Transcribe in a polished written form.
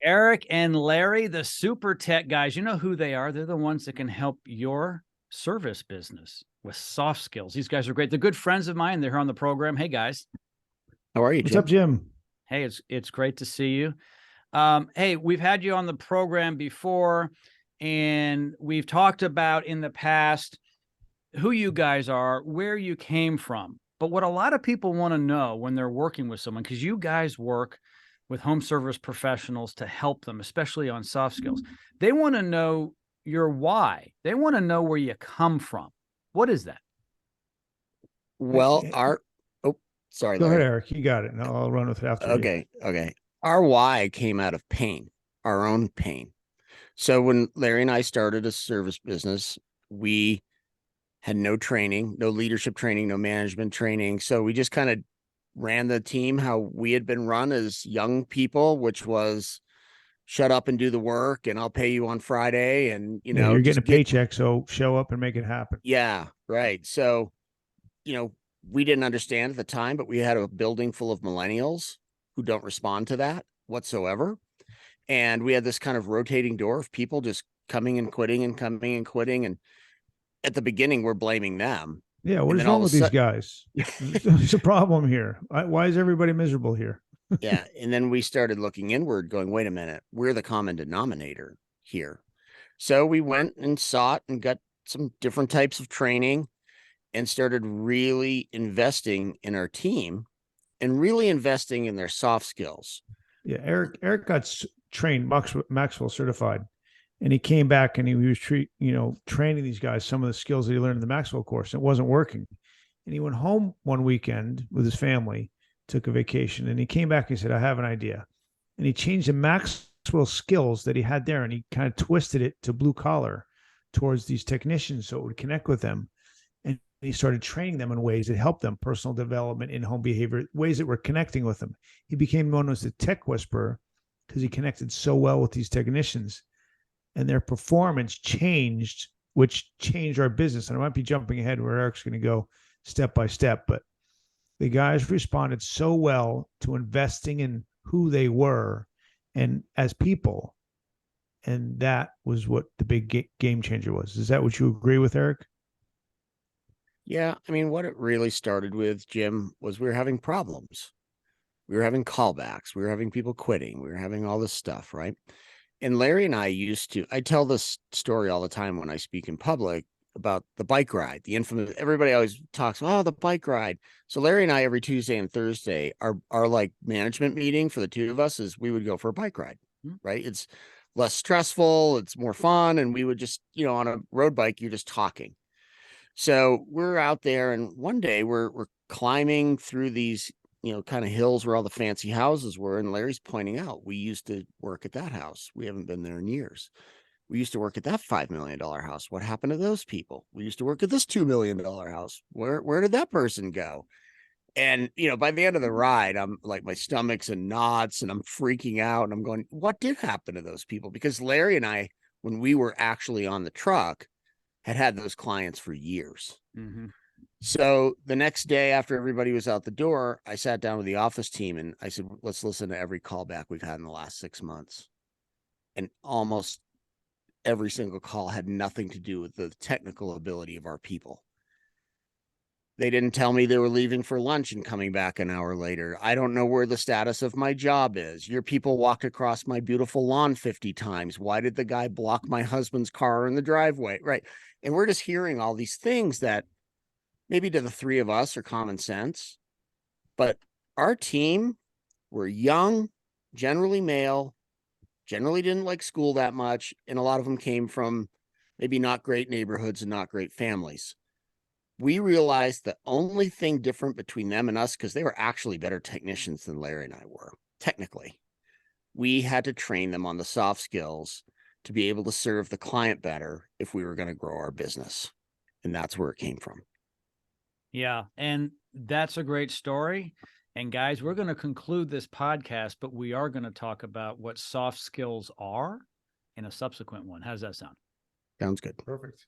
Eric and Larry, the super tech guys. You know who they are. They're the ones that can help your service business with soft skills. These guys are great. They're good friends of mine. They're here on the program. Hey, guys. How are you, What's Jim? up, Jim? Hey, it's great to see you. Hey, we've had you on the program before, and we've talked about in the past who you guys are, where you came from. But what a lot of people want to know when they're working with someone, because you guys work with home service professionals to help them, especially on soft skills. They want to know your why. They want to know where you come from. What is that? Well, sorry, Go ahead, Larry. Eric. You got it. No, I'll run with it after you. Okay. Our why came out of pain, our own pain. So when Larry and I started a service business, we had no training, no leadership training, no management training. So we just kind of ran the team how we had been run as young people, which was shut up and do the work, and I'll pay you on Friday. And, You're getting a paycheck, so show up and make it happen. Yeah, right. So, we didn't understand at the time, but we had a building full of millennials who don't respond to that whatsoever. And we had this kind of rotating door of people just coming and quitting and coming and quitting. And at the beginning, we're blaming them. Yeah, what is wrong with these guys? There's a problem here. Why is everybody miserable here? Yeah. And then we started looking inward, going, wait a minute, we're the common denominator here. So we went and sought and got some different types of training and started really investing in our team and really investing in their soft skills. Yeah, Eric got trained, Maxwell certified, and he came back and he was training these guys some of the skills that he learned in the Maxwell course. It wasn't working, and he went home one weekend with his family, took a vacation, and he came back and he said, "I have an idea," and he changed the Maxwell skills that he had there, and he kind of twisted it to blue collar towards these technicians so it would connect with them. And he started training them in ways that helped them, personal development, in-home behavior, ways that were connecting with them. He became known as the tech whisperer because he connected so well with these technicians, and their performance changed, which changed our business. And I might be jumping ahead where Eric's going to go step by step, but the guys responded so well to investing in who they were and as people. And that was what the big game changer was. Is that what you agree with, Eric? Yeah. I mean, what it really started with, Jim, was we were having problems. We were having callbacks. We were having people quitting. We were having all this stuff, right? And Larry and I tell this story all the time when I speak in public about the bike ride, the infamous, everybody always talks, oh, the bike ride. So Larry and I, every Tuesday and Thursday, our like management meeting for the two of us is we would go for a bike ride, right? It's less stressful. It's more fun. And we would just, on a road bike, you're just talking. So we're out there, and one day we're climbing through these, kind of hills where all the fancy houses were. And Larry's pointing out, we used to work at that house. We haven't been there in years. We used to work at that $5 million house. What happened to those people? We used to work at this $2 million house. Where did that person go? And, by the end of the ride, I'm like, my stomach's in knots and I'm freaking out. And I'm going, what did happen to those people? Because Larry and I, when we were actually on the truck, had those clients for years. Mm-hmm. So the next day after everybody was out the door, I sat down with the office team and I said, let's listen to every callback we've had in the last 6 months. And almost every single call had nothing to do with the technical ability of our people. They didn't tell me they were leaving for lunch and coming back an hour later. I don't know where the status of my job is. Your people walked across my beautiful lawn 50 times. Why did the guy block my husband's car in the driveway? Right. And we're just hearing all these things that maybe to the three of us are common sense, but our team were young, generally male, generally didn't like school that much. And a lot of them came from maybe not great neighborhoods and not great families. We realized the only thing different between them and us, because they were actually better technicians than Larry and I were, technically, we had to train them on the soft skills to be able to serve the client better if we were going to grow our business. And that's where it came from. Yeah. And that's a great story. And guys, we're going to conclude this podcast, but we are going to talk about what soft skills are in a subsequent one. How does that sound? Sounds good. Perfect.